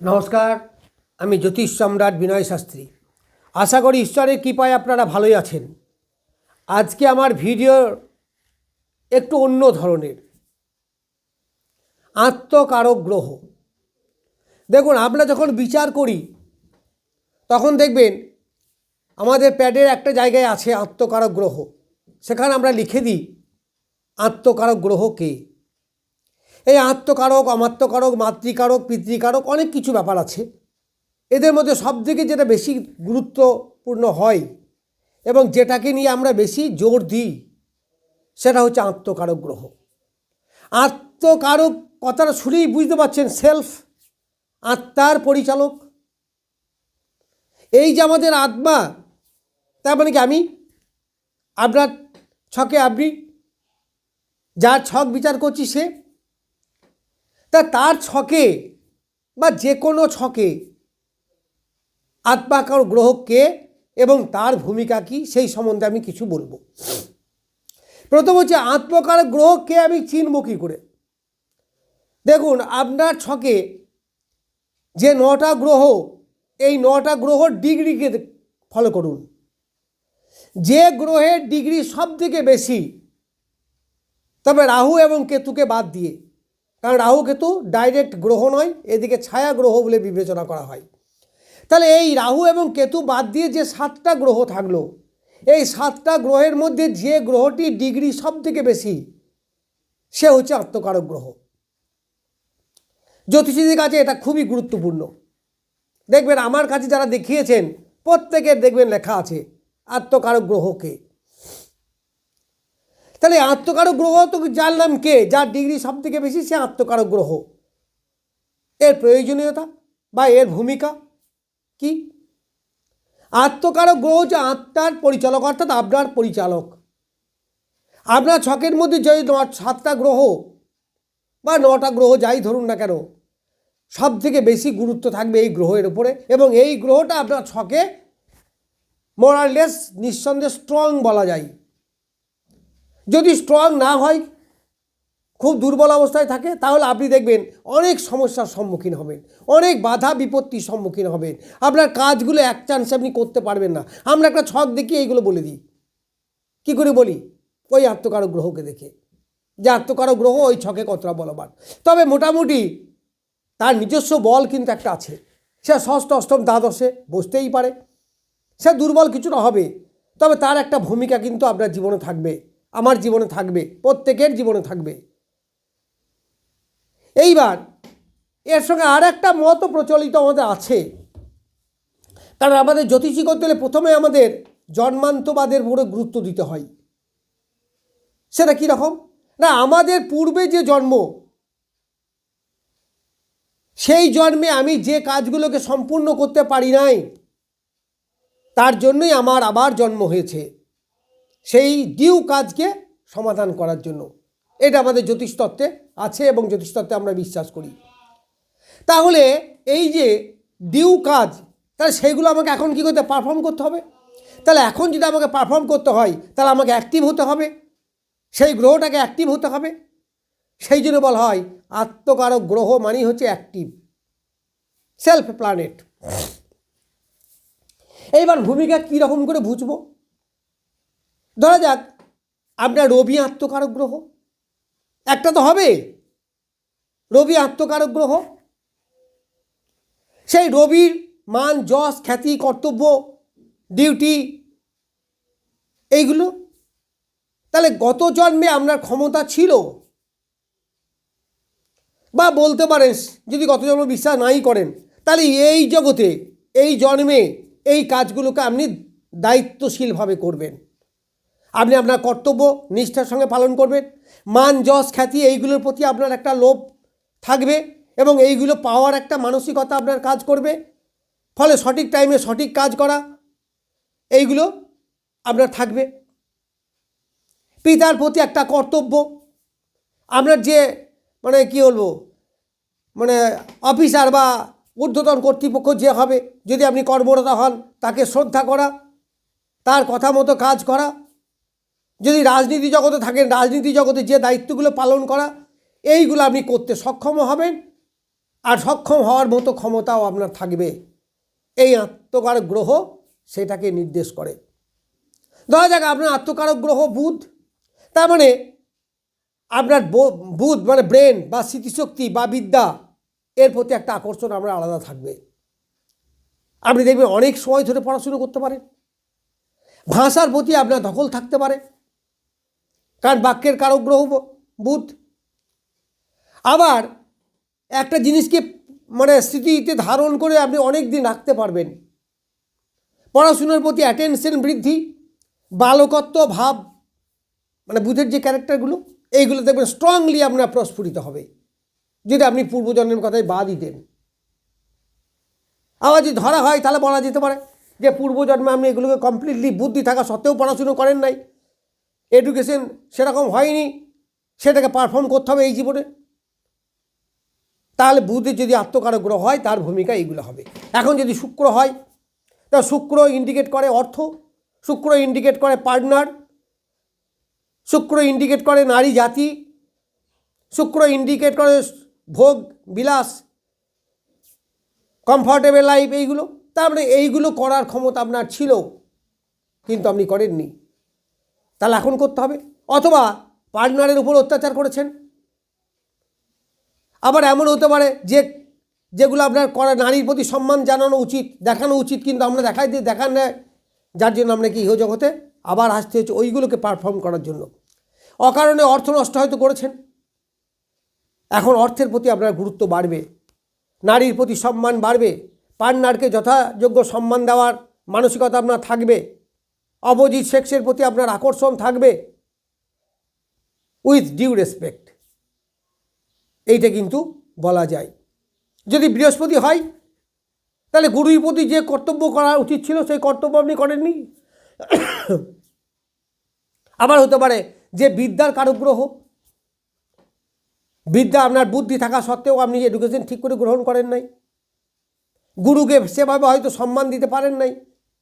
নমস্কার, আমি জ্যোতিষ সম্রাট বিনয় শাস্ত্রী। আশা করি ঈশ্বরের কৃপায় আপনারা ভালোই আছেন। আজকে আমার ভিডিও একটু অন্য ধরনের, আত্মকারক গ্রহ। দেখুন, আমরা যখন বিচার করি তখন দেখবেন আমাদের প্যাডের একটা জায়গায় আছে আত্মকারক গ্রহ। সেখানে আমরা লিখে দিই আত্মকারক গ্রহ কে। এই আত্মকারক, অমাত্মকারক, মাতৃকারক, পিতৃকারক অনেক কিছু ব্যাপার আছে। এদের মধ্যে সবথেকে যেটা বেশি গুরুত্বপূর্ণ হয় এবং যেটাকে নিয়ে আমরা বেশি জোর দিই সেটা হচ্ছে আত্মকারক গ্রহ। আত্মকারক কথাটা শুনেই বুঝতে পারছেন, সেলফ, আত্মার পরিচালক। এই যে আমাদের আত্মা, তার মানে কি আমি, আপনার ছকে আপনি, যার ছক বিচার করছি সে, তার ছকে বা যে কোনো ছকে আত্মাকারক গ্রহ কে এবং তার ভূমিকা কী সেই সম্বন্ধে আমি কিছু বলবো। প্রথম হচ্ছে আত্মকারক গ্রহ কে আমি চিনব কী করে। দেখুন, আপনার ছকে যে 9টা গ্রহ, এই 9টা গ্রহর ডিগ্রিকে ফলো করুন। যে গ্রহের ডিগ্রি সব থেকে বেশি, তবে রাহু এবং কেতুকে বাদ দিয়ে, কারণ রাহু কেতু ডাইরেক্ট গ্রহ নয়, এদিকে ছায়া গ্রহ বলে বিবেচনা করা হয়। তাহলে এই রাহু এবং কেতু বাদ দিয়ে যে 7টা গ্রহ থাকলো, এই 7টা গ্রহের মধ্যে যে গ্রহটি ডিগ্রি সব থেকে বেশি সে হচ্ছে আত্মকারক গ্রহ। জ্যোতিষীদের কাছে এটা খুবই গুরুত্বপূর্ণ। দেখবেন আমার কাছে যারা দেখিয়েছেন প্রত্যেকের দেখবেন লেখা আছে আত্মকারক গ্রহকে। তাহলে আত্মকারক গ্রহ তো জানলাম কে, যার ডিগ্রি সব থেকে বেশি সে আত্মকারক গ্রহ। এর প্রয়োজনীয়তা বা এর ভূমিকা কি? আত্মকারক গ্রহ হচ্ছে আত্মার পরিচালক, অর্থাৎ আপনার পরিচালক। আপনার ছকের মধ্যে যে 7টা গ্রহ বা 9টা গ্রহ যাই ধরুন না কেন, সব থেকে বেশি গুরুত্ব থাকবে এই গ্রহের উপরে, এবং এই গ্রহটা আপনার ছকে মোরাললেস নিঃসন্দেহে স্ট্রং বলা যায়। যদি স্ট্রং না হয়, খুব দুর্বল অবস্থায় থাকে, তাহলে আপনি দেখবেন অনেক সমস্যার সম্মুখীন হবেন, অনেক বাধা বিপত্তির সম্মুখীন হবেন। আপনার কাজগুলো এক চান্সে আপনি করতে পারবেন না। আমরা একটা ছক দেখি এইগুলো বলে দিই। কী করে বলি? ওই আত্মকারক গ্রহকে দেখে, যে আত্মকারক গ্রহ ওই ছকে কতটা বলবান। তবে মোটামুটি তার নিজস্ব বল কিন্তু একটা আছে। সে ষষ্ঠ, অষ্টম, দ্বাদশে বসতেই পারে, সে দুর্বল কিছুটা হবে, তবে তার একটা ভূমিকা কিন্তু আপনার জীবনে থাকবে, আমার জীবনে থাকবে, প্রত্যেকের জীবনে থাকবে। এইবার এর সঙ্গে আর একটা মত প্রচলিত আমাদের আছে, কারণ আমাদের জ্যোতিষী করতে হলে প্রথমে আমাদের জন্মান্তবাদের উপরে গুরুত্ব দিতে হয়। সেটা কীরকম না, আমাদের পূর্বে যে জন্ম, সেই জন্মে আমি যে কাজগুলোকে সম্পূর্ণ করতে পারি নাই, তার জন্যই আমার আবার জন্ম হয়েছে, সেই ডিউ কাজকে সমাধান করার জন্য। এটা আমাদের জ্যোতিষতত্ত্বে আছে এবং জ্যোতিষতত্ত্বে আমরা বিশ্বাস করি। তাহলে এই যে ডিউ কাজ, তাহলে সেইগুলো আমাকে এখন কী করতে, পারফর্ম করতে হবে। তাহলে এখন যদি আমাকে পারফর্ম করতে হয়, তাহলে আমাকে অ্যাক্টিভ হতে হবে, সেই গ্রহটাকে অ্যাক্টিভ হতে হবে। সেই জন্য বলা হয় আত্মকারক গ্রহ মানেই হচ্ছে অ্যাক্টিভ, সেলফ প্ল্যানেট। এইবার ভূমিকা কীরকম করে বুঝবো? ধরা যাক আপনার রবি আত্মকারক গ্রহ, একটা তো হবে, রবি আত্মকারক গ্রহ। সেই রবির মান, যশ, খ্যাতি, কর্তব্য, ডিউটি, এইগুলো, তাহলে গত জন্মে আপনার ক্ষমতা ছিল, বা বলতে পারেন যদি গত জন্ম বিশ্বাস নাই করেন, তাহলে এই জগতে এই জন্মে এই কাজগুলোকে আপনি দায়িত্বশীলভাবে করবেন। আপনি আপনার কর্তব্য নিষ্ঠার সঙ্গে পালন করবেন। মান, যশ, খ্যাতি এইগুলোর প্রতি আপনার একটা লোভ থাকবে এবং এইগুলো পাওয়ার একটা মানসিকতা আপনার কাজ করবে। ফলে সঠিক টাইমে সঠিক কাজ করা, এইগুলো আপনার থাকবে। পিতার প্রতি একটা কর্তব্য, আপনার যে কী বলবো, অফিসার বা ঊর্ধ্বতন কর্তৃপক্ষ যে হবে, যদি আপনি কর্মরত হন, তাকে শ্রদ্ধা করা, তার কথা মতো কাজ করা। যদি রাজনীতি জগতে থাকেন, রাজনীতি জগতে যে দায়িত্বগুলো পালন করা, এইগুলো আপনি করতে সক্ষম হবেন আর সক্ষম হওয়ার মতো ক্ষমতাও আপনার থাকবে। এই আত্মকারক গ্রহ সেটাকে নির্দেশ করে। ধরা যাক আপনার আত্মকারক গ্রহ বুধ, তার মানে আপনার বুধ মানে ব্রেন বা স্মৃতিশক্তি বা বিদ্যা, এর প্রতি একটা আকর্ষণ আমরা আলাদা থাকবে। আপনি দেখবেন অনেক সময় ধরে পড়াশুনো করতে পারেন, ভাষার প্রতি আপনার দখল থাকতে পারে, কারণ বাক্যের কারক গ্রহ বুধ। আবার একটা জিনিসকে মানে স্মৃতিতে ধারণ করে আপনি অনেক দিন রাখতে পারবেন। পড়াশুনোর প্রতি অ্যাটেনশন বৃদ্ধি, বালকত্ব ভাব, মানে বুধের যে ক্যারেক্টারগুলো, এইগুলো দেখবেন স্ট্রংলি আপনার প্রস্ফুটিত হবে যদি আপনি পূর্বজন্মের কথায় বাদই দেন। আবার যদি ধরা হয় তাহলে বলা যেতে পারে যে পূর্বজন্মে আপনি এগুলোকে কমপ্লিটলি বুদ্ধি থাকা সত্ত্বেও পড়াশুনো করেন নাই, এডুকেশন সেরকম হয়নি, সেটাকে পারফর্ম করতে হবে এই জীবনে। তাহলে বুধের যদি আত্মকারক গ্রহ হয় তার ভূমিকা এইগুলো হবে। এখন যদি শুক্র হয়, তা শুক্র ইন্ডিকেট করে অর্থ, শুক্র ইন্ডিকেট করে পার্টনার, শুক্র ইন্ডিকেট করে নারী জাতি, শুক্র ইন্ডিকেট করে ভোগ বিলাস, কমফর্টেবল লাইফ, এইগুলো। তারপরে এইগুলো করার ক্ষমতা আপনার ছিল কিন্তু আপনি করেননি, তাহলে এখন করতে হবে। অথবা পার্টনারের উপর অত্যাচার করেছেন। আবার এমন হতে পারে যে যেগুলো আপনার করা নারীর প্রতি সম্মান জানানো উচিত, দেখানো উচিত, কিন্তু আমরা দেখান না, যার জন্য আপনাকে ইহজগতে আবার আসতে হচ্ছে ওইগুলোকে পারফর্ম করার জন্য। অকারণে অর্থ নষ্ট হয়তো করেছেন, এখন অর্থের প্রতি আপনার গুরুত্ব বাড়বে, নারীর প্রতি সম্মান বাড়বে, পার্টনারকে যথাযোগ্য সম্মান দেওয়ার মানসিকতা আপনার থাকবে, অপোজিট সেক্সের প্রতি আপনার আকর্ষণ থাকবে উইথ ডিউ রেসপেক্ট, এইটা কিন্তু বলা যায়। যদি বৃহস্পতি হয় তাহলে গুরুর প্রতি যে কর্তব্য করা উচিত ছিল সেই কর্তব্য আপনি করেননি। আবার হতে পারে যে বিদ্যার কারক গ্রহ, বিদ্যা আপনার বুদ্ধি থাকা সত্ত্বেও আপনি এডুকেশন ঠিক করে গ্রহণ করেন নাই, গুরুকে সেভাবে হয়তো সম্মান দিতে পারেন নাই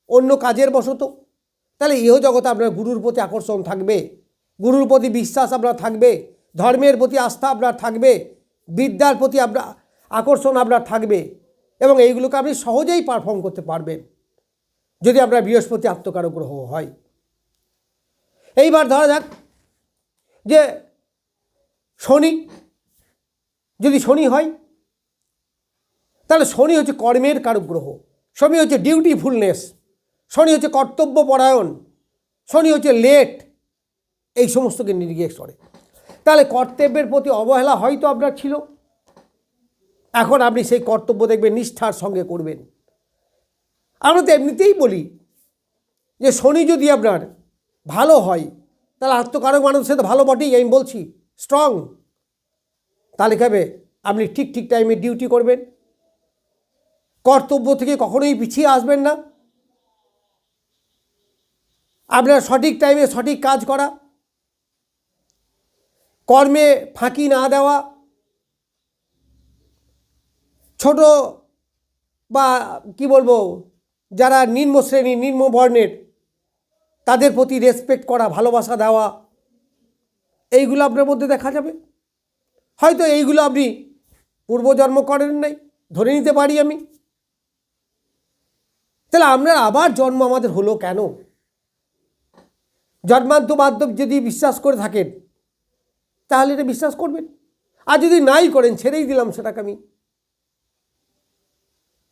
অন্য কাজের বশত, তাহলে ইহজগতে আপনার গুরুর প্রতি আকর্ষণ থাকবে, গুরুর প্রতি বিশ্বাস আপনার থাকবে, ধর্মের প্রতি আস্থা আপনার থাকবে, বিদ্যার প্রতি আপনার আকর্ষণ আপনার থাকবে, এবং এইগুলোকে আপনি সহজেই পারফর্ম করতে পারবেন যদি আপনার বৃহস্পতি আত্মকারক গ্রহ হয়। এইবার ধরা যাক যে শনি, যদি শনি হয় তাহলে শনি হচ্ছে কর্মের কারক গ্রহ, শনি হচ্ছে ডিউটিফুলনেস, শনি হচ্ছে কর্তব্যপরায়ণ, শনি হচ্ছে লেট, এই সমস্তকে নির্দেশ করে। তাহলে কর্তব্যের প্রতি অবহেলা হয়তো আপনার ছিল, এখন আপনি সেই কর্তব্য দেখবেন নিষ্ঠার সঙ্গে করবেন। আমরা তো এমনিতেই বলি যে শনি যদি আপনার ভালো হয় তাহলে আত্মকারক মানুষের সাথে ভালো বটেই, আমি বলছি স্ট্রং, তাহলে কবে আপনি ঠিক ঠিক টাইমে ডিউটি করবেন, কর্তব্য থেকে কখনোই পিছিয়ে আসবেন না, আপনার সঠিক টাইমে সঠিক কাজ করা, কর্মে ফাঁকি না দেওয়া, ছোট বা কি বলবো যারা নিম্ন শ্রেণী নিম্ন বর্ণের তাদের প্রতি রেসপেক্ট করা, ভালোবাসা দেওয়া, এইগুলো আপনার মধ্যে দেখা যাবে। হয়তো এইগুলো আপনি পূর্বজন্ম করেন নাই, ধরে নিতে পারি আমি। তাহলে আপনার আবার জন্ম আমাদের হলো কেন? জন্মান্ত মাধ্যম যদি বিশ্বাস করে থাকেন তাহলে এটা বিশ্বাস করবেন, আর যদি নাই করেন ছেড়েই দিলাম সেটাকে আমি,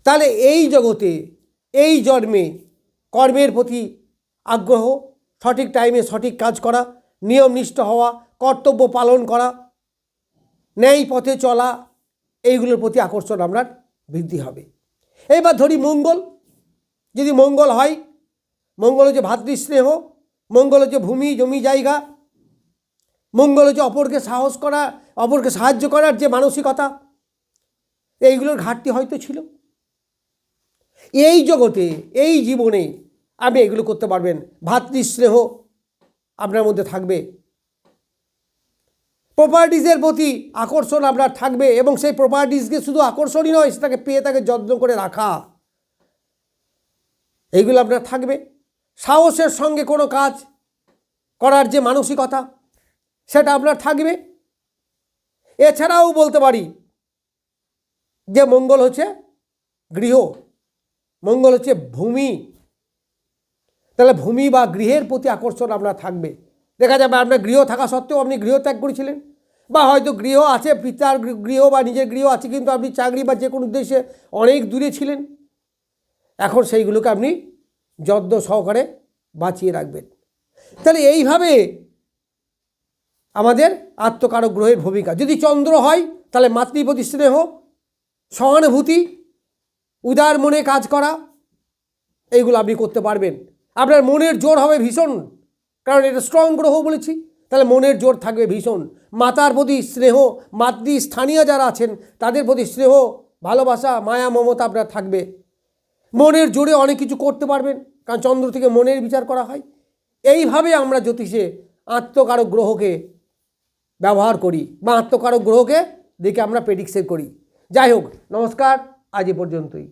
তাহলে এই জগতে এই জন্মে কর্মের প্রতি আগ্রহ, সঠিক টাইমে সঠিক কাজ করা, নিয়মনিষ্ঠ হওয়া, কর্তব্য পালন করা, ন্যায় পথে চলা, এইগুলোর প্রতি আকর্ষণ আপনার বৃদ্ধি হবে। এবার ধরি মঙ্গল, যদি মঙ্গল হয়, মঙ্গল হচ্ছে ভাতৃস্নেহ, মঙ্গল হচ্ছে ভূমি জমি জায়গা, মঙ্গল হচ্ছে অপরকে সাহস করা, অপরকে সাহায্য করার যে মানসিকতা, এইগুলোর ঘাটতি হয়তো ছিল। এই জগতে এই জীবনে আপনি এগুলো করতে পারবেন, ভাতৃস্নেহ আপনার মধ্যে থাকবে, প্রপার্টিজের প্রতি আকর্ষণ আপনার থাকবে, এবং সেই প্রপার্টিজকে শুধু আকর্ষণই নয়, সেটাকে পেয়ে তাকে যত্ন করে রাখা, এইগুলো আপনার থাকবে। সাহসের সঙ্গে কোনো কাজ করার যে মানসিকতা সেটা আপনার থাকবে। এছাড়াও বলতে পারি যে মঙ্গল হচ্ছে গৃহ, মঙ্গল হচ্ছে ভূমি, তাহলে ভূমি বা গৃহের প্রতি আকর্ষণ আপনার থাকবে। দেখা যাবে আপনার গৃহ থাকা সত্ত্বেও আপনি গৃহ ত্যাগ করেছিলেন, বা হয়তো গৃহ আছে, পিতার গৃহ বা নিজের গৃহ আছে, কিন্তু আপনি চাকরি বা যে কোনো উদ্দেশ্যে অনেক দূরে ছিলেন। এখন সেইগুলোকে আপনি যত্ন সহকারে বাঁচিয়ে রাখবেন। তাহলে এইভাবে আমাদের আত্মকারক গ্রহের ভূমিকা। যদি চন্দ্র হয় তাহলে মাতৃপ্রতি স্নেহ, সহানুভূতি, উদার মনে কাজ করা, এইগুলো আপনি করতে পারবেন। আপনার মনের জোর হবে ভীষণ, কারণ এটা স্ট্রং গ্রহ বলেছি, তাহলে মনের জোর থাকবে ভীষণ। মাতার প্রতি স্নেহ, মাতৃস্থানীয় যারা আছেন তাদের প্রতি স্নেহ, ভালোবাসা, মায়া, মমতা আপনার থাকবে। মনের জোরে অনেক কিছু করতে পারবেন, কারণ চন্দ্র থেকে মনের বিচার করা হয়। এইভাবে আমরা জ্যোতিষে আত্মকারক গ্রহকে ব্যবহার করি, বা আত্মকারক গ্রহকে দেখে আমরা প্রেডিকশন করি। যাই হোক, নমস্কার, আজ এ পর্যন্তই।